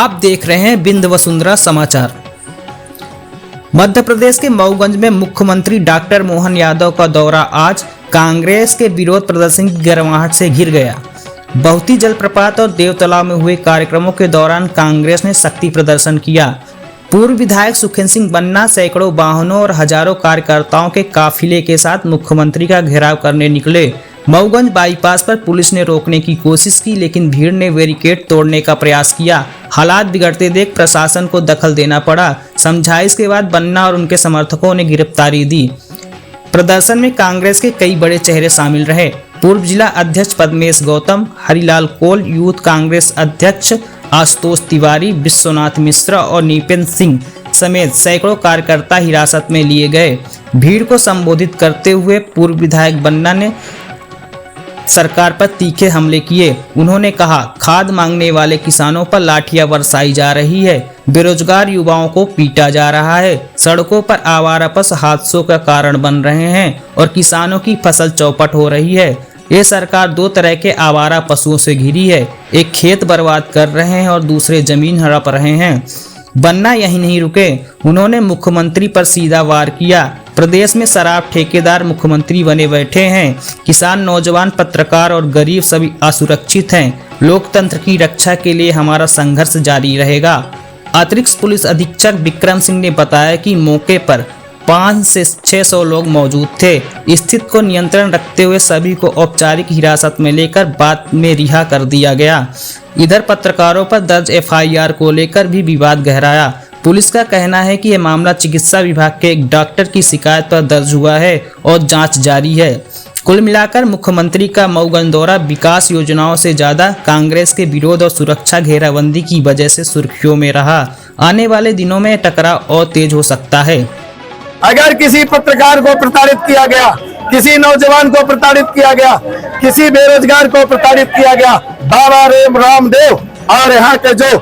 आप देख रहे हैं बिंद वसुंधरा समाचार। मध्य प्रदेश के मऊगंज में मुख्यमंत्री डॉक्टर मोहन यादव का दौरा आज कांग्रेस के विरोध प्रदर्शन की गर्माहट से घिर गया। बहुती जलप्रपात और देवतालाब में हुए कार्यक्रमों के दौरान कांग्रेस ने शक्ति प्रदर्शन किया। पूर्व विधायक सुखेंद्र सिंह बन्ना सैकड़ों वाहनों और हजारों कार्यकर्ताओं के काफिले के साथ मुख्यमंत्री का घेराव करने निकले। मऊगंज बाईपास पर पुलिस ने रोकने की कोशिश की, लेकिन भीड़ ने बैरिकेड तोड़ने का प्रयास किया। हालात बिगड़ते देख प्रशासन को दखल देना पड़ा। समझाइश के बाद बन्ना और उनके समर्थकों ने गिरफ्तारी दी। प्रदर्शन में कांग्रेस के कई बड़े चेहरे शामिल रहे। पूर्व जिला अध्यक्ष पद्मेश गौतम, हरिलाल कोल, यूथ कांग्रेस अध्यक्ष आशुतोष तिवारी, विश्वनाथ मिश्रा और निपेंद्र सिंह समेत सैकड़ों कार्यकर्ता हिरासत में लिए गए। भीड़ को संबोधित करते हुए पूर्व विधायक बन्ना ने सरकार पर तीखे हमले किए। उन्होंने कहा, खाद मांगने वाले किसानों पर लाठियां बरसाई जा रही है, बेरोजगार युवाओं को पीटा जा रहा है, सड़कों पर आवारा पशु हादसों का कारण बन रहे हैं और किसानों की फसल चौपट हो रही है। ये सरकार दो तरह के आवारा पशुओं से घिरी है, एक खेत बर्बाद कर रहे हैं और दूसरे जमीन हड़प रहे हैं। बन्ना यही नहीं रुके, उन्होंने मुख्यमंत्री पर सीधा वार किया। प्रदेश में शराब ठेकेदार मुख्यमंत्री बने बैठे हैं। किसान, नौजवान, पत्रकार और गरीब सभी असुरक्षित हैं। लोकतंत्र की रक्षा के लिए हमारा संघर्ष जारी रहेगा। अतिरिक्त पुलिस अधीक्षक विक्रम सिंह ने बताया कि मौके पर 500 से 600 लोग मौजूद थे। स्थिति को नियंत्रण रखते हुए सभी को औपचारिक हिरासत में लेकर बाद में रिहा कर दिया गया। इधर पत्रकारों पर दर्ज FIR को लेकर भी विवाद गहराया। पुलिस का कहना है कि यह मामला चिकित्सा विभाग के एक डॉक्टर की शिकायत पर दर्ज हुआ है और जांच जारी है। कुल मिलाकर मुख्यमंत्री का मऊगंज दौरा विकास योजनाओं से ज्यादा कांग्रेस के विरोध और सुरक्षा घेराबंदी की वजह से सुर्खियों में रहा। आने वाले दिनों में टकराव और तेज हो सकता है। अगर किसी पत्रकार को प्रताड़ित किया गया, किसी नौजवान को प्रताड़ित किया गया, किसी बेरोजगार को प्रताड़ित किया गया, बाबा रामदेव और यहाँ के जो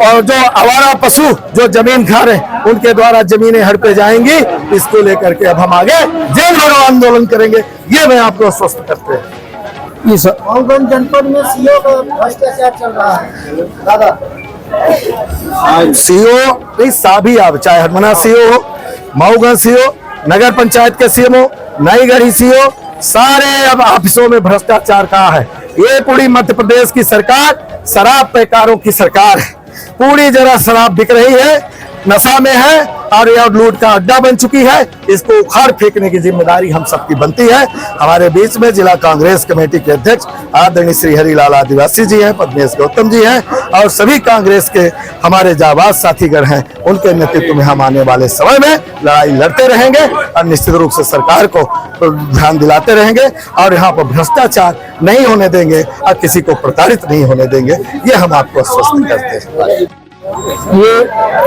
आवारा पशु जो जमीन खा रहे, उनके द्वारा जमीनें हड़पे जाएंगी। इसको लेकर के अब हम आगे जेल भरो आंदोलन करेंगे, ये मैं आपको आश्वस्त करते हैं। मऊगंज जनपद में सीओ का भ्रष्टाचार चल रहा है दादा। सीओ नहीं, साभी आप चाहे हरमना सीओ हो, मऊगंज सीओ, नगर पंचायत के सीएमओ, नईगढ़ी सीओ, सारे अब ऑफिसों में भ्रष्टाचार का है। ये पूरी मध्य प्रदेश की सरकार शराब पैकारों की सरकार है। पूरी जगह शराब बिक रही है, नशा में है और यह लूट का अड्डा बन चुकी है। इसको उखाड़ फेंकने की जिम्मेदारी हम सबकी बनती है। हमारे बीच में जिला कांग्रेस कमेटी के अध्यक्ष आदरणीय श्री हरिलाल आदिवासी जी हैं, पद्मेश गौतम जी हैं और सभी कांग्रेस के हमारे जाबाज साथीगण हैं। उनके नेतृत्व में हम आने वाले समय में लड़ाई लड़ते रहेंगे और निश्चित रूप से सरकार को ध्यान दिलाते रहेंगे और यहाँ पर भ्रष्टाचार नहीं होने देंगे और किसी को प्रताड़ित नहीं होने देंगे। ये हम आपको आश्वस्त करते हैं। ये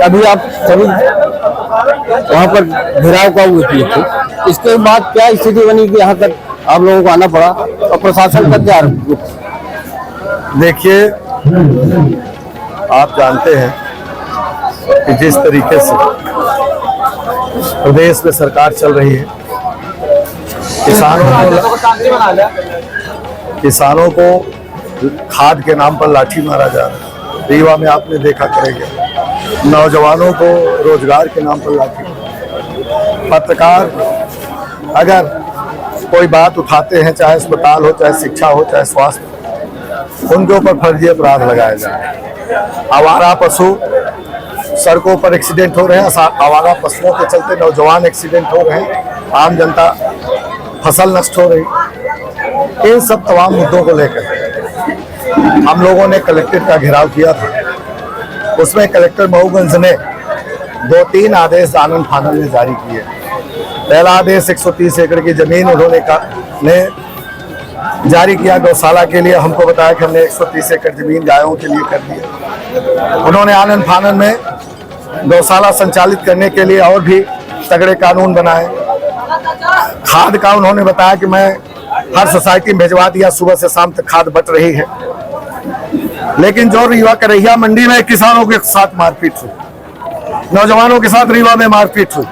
अभी आप सभी वहाँ पर घेराव का हुए थे, इसके बाद क्या स्थिति बनी कि यहाँ तक आप लोगों को आना पड़ा और प्रशासन का क्या? देखिए, आप जानते हैं कि जिस तरीके से प्रदेश में सरकार चल रही है, किसानों को खाद के नाम पर लाठी मारा जा रहा है। रीवा में आपने देखा करेंगे, नौजवानों को रोजगार के नाम पर लाठी। पत्रकार अगर कोई बात उठाते हैं, चाहे अस्पताल हो, चाहे शिक्षा हो, चाहे स्वास्थ्य, उनके ऊपर फर्जी अपराध लगाए जा रहे हैं। आवारा पशु सड़कों पर एक्सीडेंट हो रहे हैं, आवारा पशुओं के चलते नौजवान एक्सीडेंट हो रहे हैं, आम जनता फसल नष्ट हो रही। इन सब तमाम मुद्दों को लेकर हम लोगों ने कलेक्ट्रेट का घेराव किया था। उसमें कलेक्टर मऊगंज ने 2-3 आदेश आनन फानन में जारी किए। पहला आदेश 130 एकड़ की जमीन उन्होंने जारी किया गौशाला के लिए। हमको बताया कि हमने 130 एकड़ जमीन गायों के लिए कर दी। उन्होंने आनन फानन में गौशाला संचालित करने के लिए और भी तगड़े कानून बनाए। खाद का उन्होंने बताया कि मैं हर सोसाइटी में भिजवा दिया, सुबह से शाम तक खाद बट रही है। लेकिन जो रीवा करैया मंडी में किसानों के साथ मारपीट हुई, नौजवानों के साथ रीवा में मारपीट हुई,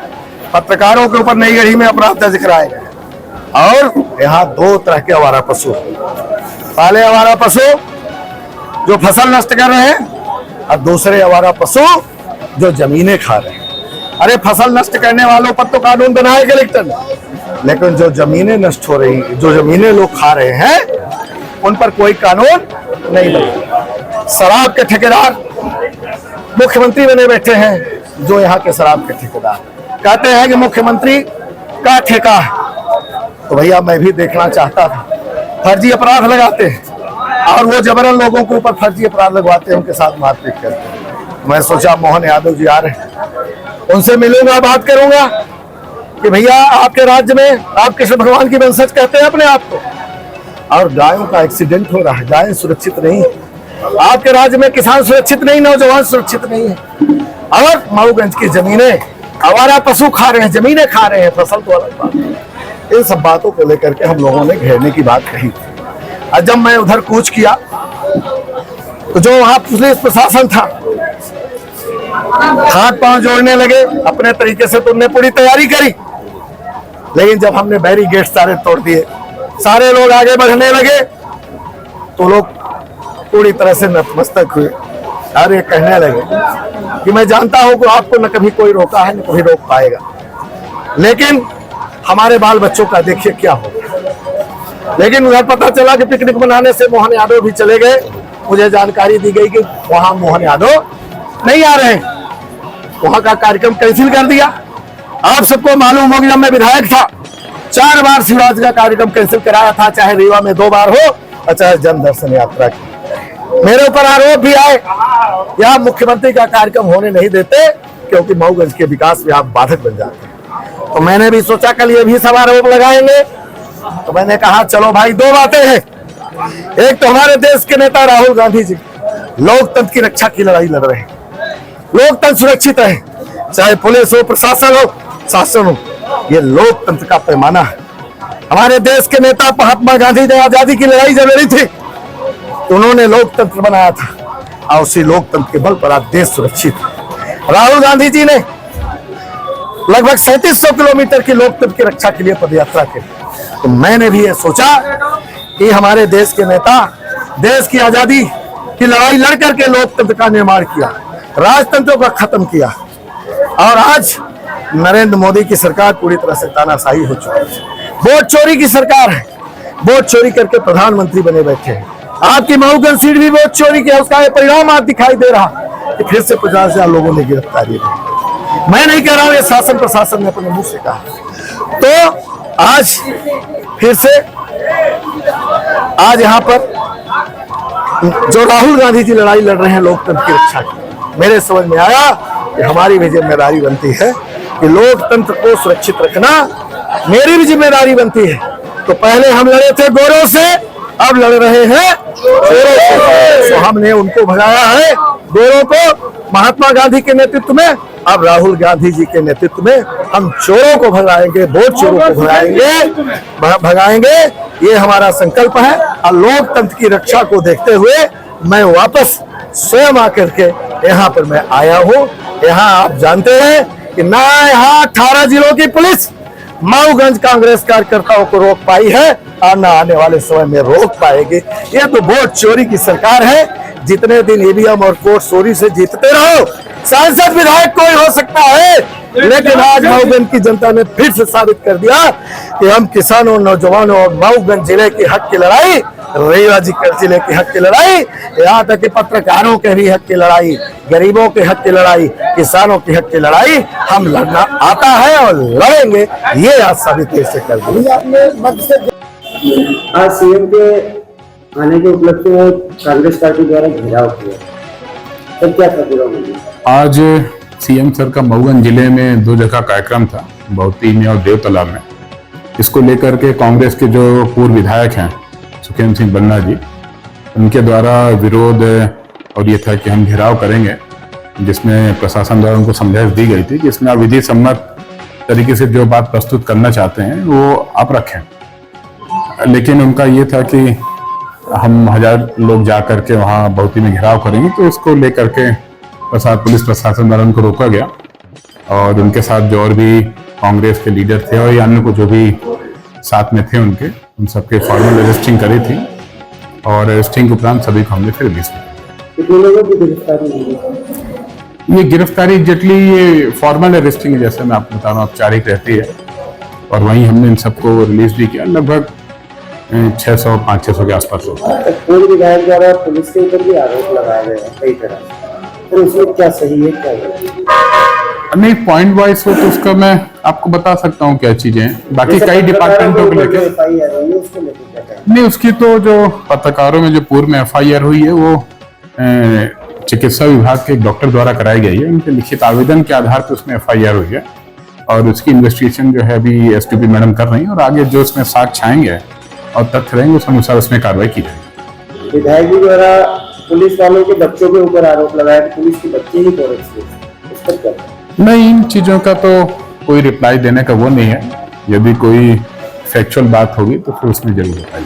पत्रकारों के ऊपर नईगढ़ी में अपराध दर्ज कराए गए और यहाँ 2 तरह के आवारा पशु। पहले आवारा पशु जो फसल नष्ट कर रहे हैं और दूसरे आवारा पशु जो जमीनें खा रहे हैं। अरे फसल नष्ट करने वालों पर तो कानून बनाए कलेक्टर ने, लेकिन जो जमीनें नष्ट हो रही, जो जमीनें लोग खा रहे हैं उन पर कोई कानून नहीं बना। शराब के ठेकेदार मुख्यमंत्री बने बैठे हैं, जो यहाँ के शराब के ठेकेदार कहते हैं कि मुख्यमंत्री का ठेका है। तो भैया मैं भी देखना चाहता था, फर्जी अपराध लगाते हैं और वो जबरन लोगों के ऊपर फर्जी अपराध लगवाते हैं, उनके साथ मारपीट करते हैं। मैं सोचा मोहन यादव जी आ रहे हैं, उनसे मिलूंगा, बात करूंगा कि भैया आपके राज्य में आप कृष्ण भगवान की वंशज कहते हैं अपने आप को, और गायों का एक्सीडेंट हो रहा है, गायें सुरक्षित नहीं है आपके राज्य में, किसान सुरक्षित नहीं, नौजवान सुरक्षित नहीं है, और मऊगंज की जमीनें आवारा पशु खा रहे हैं, जमीनें खा रहे हैं, फसल तो अलग बात है। इन सब बातों को लेकर के हम लोगों ने घेरने की बात कही थी। और जब मैं उधर कूच किया तो जो वहां पुलिस प्रशासन था हाथ पांव जोड़ने लगे, अपने तरीके से तुमने पूरी तैयारी करी, लेकिन जब हमने बैरिकेड सारे तोड़ दिए, सारे लोग आगे बढ़ने लगे, तो लोग पूरी तरह से नतमस्तक हुए और ये कहने लगे कि मैं जानता हूं कि आपको न कभी कोई रोका है न कभी रोक पाएगा, लेकिन हमारे बाल बच्चों का देखिए क्या होगा। लेकिन उधर पता चला कि पिकनिक मनाने से मोहन यादव भी चले गए। मुझे जानकारी दी गई कि वहां मोहन यादव नहीं आ रहे, वहां का कार्यक्रम कैंसिल कर दिया। आप सबको मालूम होगा, जब मैं विधायक था 4 बार शिवराज का कार्यक्रम कैंसिल कराया था, चाहे रीवा में 2 बार हो और चाहे जन दर्शन यात्रा की। मेरे ऊपर आरोप भी आए कि आप मुख्यमंत्री का कार्यक्रम होने नहीं देते क्योंकि मऊगंज के विकास में आप बाधक बन जाते हैं। तो मैंने भी सोचा कल ये भी सब आरोप लगाएंगे, तो मैंने कहा चलो भाई 2 बातें हैं। एक तो हमारे देश के नेता राहुल गांधी जी लोकतंत्र की रक्षा की लड़ाई लड़ रहे हैं, लोकतंत्र सुरक्षित रहे, चाहे पुलिस हो, प्रशासन हो, शासन हो, ये लोकतंत्र का पैमाना है। हमारे देश के नेता महात्मा गांधी ने आजादी की लड़ाई जब लड़ी थी, उन्होंने लोकतंत्र बनाया था और उसी लोकतंत्र के बल पर आज देश सुरक्षित है। राहुल गांधी जी ने लगभग 3700 किलोमीटर की लोकतंत्र की रक्षा के लिए पदयात्रा की। तो मैंने भी ये सोचा कि हमारे देश के नेता देश की आजादी की लड़ाई लड़ करके लोकतंत्र का निर्माण किया, राजतंत्र को खत्म किया, और आज नरेंद्र मोदी की सरकार पूरी तरह से तानाशाही हो चुकी है। वोट चोरी की सरकार है, वोट चोरी करके प्रधानमंत्री बने बैठे हैं। आपकी मऊगंज सीट भी वोट चोरी किया, उसका परिणाम आज दिखाई दे रहा कि फिर से 50,000 लोगों ने गिरफ्तारी दी। मैं नहीं कह रहा हूं, ये शासन प्रशासन ने अपने मुंह से कहा। तो आज फिर से आज यहाँ पर जो राहुल गांधी जी लड़ाई लड़ रहे हैं लोकतंत्र की रक्षा की, मेरे समझ में आया कि हमारी भी जिम्मेदारी बनती है कि लोकतंत्र को सुरक्षित रखना मेरी भी जिम्मेदारी बनती है। तो पहले हम लड़े थे गोरों से, अब लड़ रहे हैं चोरों से। तो हमने उनको भगाया है, गोरों को, महात्मा गांधी के नेतृत्व में, अब राहुल गांधी जी के नेतृत्व में हम चोरों को भगाएंगे, वोट चोरों को भगाएंगे। ये हमारा संकल्प है। और लोकतंत्र की रक्षा को देखते हुए मैं वापस स्वयं आकर के यहाँ पर मैं आया हूँ। यहाँ आप जानते हैं कि ना यहाँ 18 जिलों की पुलिस मऊगंज कांग्रेस कार्यकर्ताओं को रोक पाई है और न आने वाले समय में रोक पाएगी। ये तो वोट चोरी की सरकार है। जितने दिन ईवीएम और वोट चोरी से जीतते रहो, सांसद विधायक कोई हो सकता है, लेकिन आज मऊगंज की जनता ने फिर से साबित कर दिया कि हम किसानों, नौजवानों और मऊगंज जिले के हक की लड़ाई, रीवा जिले के हक की लड़ाई, यहाँ तक कि पत्रकारों के भी हक की लड़ाई, गरीबों के हक की लड़ाई, किसानों के हक की लड़ाई हम लड़ना आता है और लड़ेंगे। ये आज साबित कैसे कर दिया। आज सीएम के आने के उपलक्ष्य में कांग्रेस पार्टी द्वारा घेराव किया, तो क्या प्रतिक्रिया? आज सीएम सर का मऊगंज जिले में 2 जगह कार्यक्रम था, बहुती में और देवतला में। इसको लेकर के कांग्रेस के जो पूर्व विधायक हैं सुखेंद्र सिंह बन्ना जी, उनके द्वारा विरोध और ये था कि हम घेराव करेंगे, जिसमें प्रशासन द्वारा उनको समझाइश दी गई थी कि इसमें आप विधि सम्मत तरीके से जो बात प्रस्तुत करना चाहते हैं वो आप रखें। लेकिन उनका ये था कि हम 1000 लोग जा करके वहाँ बहुती में घेराव करेंगे, तो इसको लेकर के पुलिस प्रशासन द्वारा उनको रोका गया। और उनके साथ जो और भी कांग्रेस के लीडर थे और अन्य को जो भी साथ में थे उन सबके फॉर्मल रजिस्ट्रिंग करी थी, और रजिस्ट्रिंग के उपरांत सभी को हमने फिर रिलीज किया। कितने लोगों की गिरफ्तारी हुई है? ये गिरफ्तारी एग्जैक्टली ये फॉर्मल अरेस्टिंग है, जैसे मैं आपको बता रहा हूँ, औपचारिक रहती है। और वहीं हमने इन सबको रिलीज भी किया, लगभग 500 के आसपास होगा। पूर्व विधायक द्वारा पुलिस के ऊपर भी आरोप लगाए गए हैं कई तरह से, तो उसमें क्या सही है क्या गलत? नहीं, पॉइंट वाइज हो तो उसका मैं आपको बता सकता हूँ क्या चीजें हैं, बाकी कई डिपार्टमेंटों को लेकर FIR हुई है, उसको लेकर क्या कहेंगे? नहीं, उसकी तो जो पत्रकारों में जो पूर्व में FIR हुई है वो चिकित्सा विभाग के एक डॉक्टर द्वारा कराई गई है। उनके लिखित आवेदन के आधार पर उसमें FIR हुई है और उसकी इन्वेस्टिगेशन जो है अभी STP मैडम कर रही है, और आगे जो उसमें साक्ष्य आएंगे और तथ्य रहेंगे उस अनुसार उसमें कार्रवाई की जाएगी। विधायक जी द्वारा पुलिस वालों के बच्चों के ऊपर आरोप लगाया कि पुलिस के बच्चे ही फोरेंसिक है, उस पर क्या कहेंगे? नहीं, इन चीजों का तो कोई रिप्लाई देने का वो नहीं है। यदि कोई फैक्चुअल बात होगी तो फिर उसमें जरूर बताइए।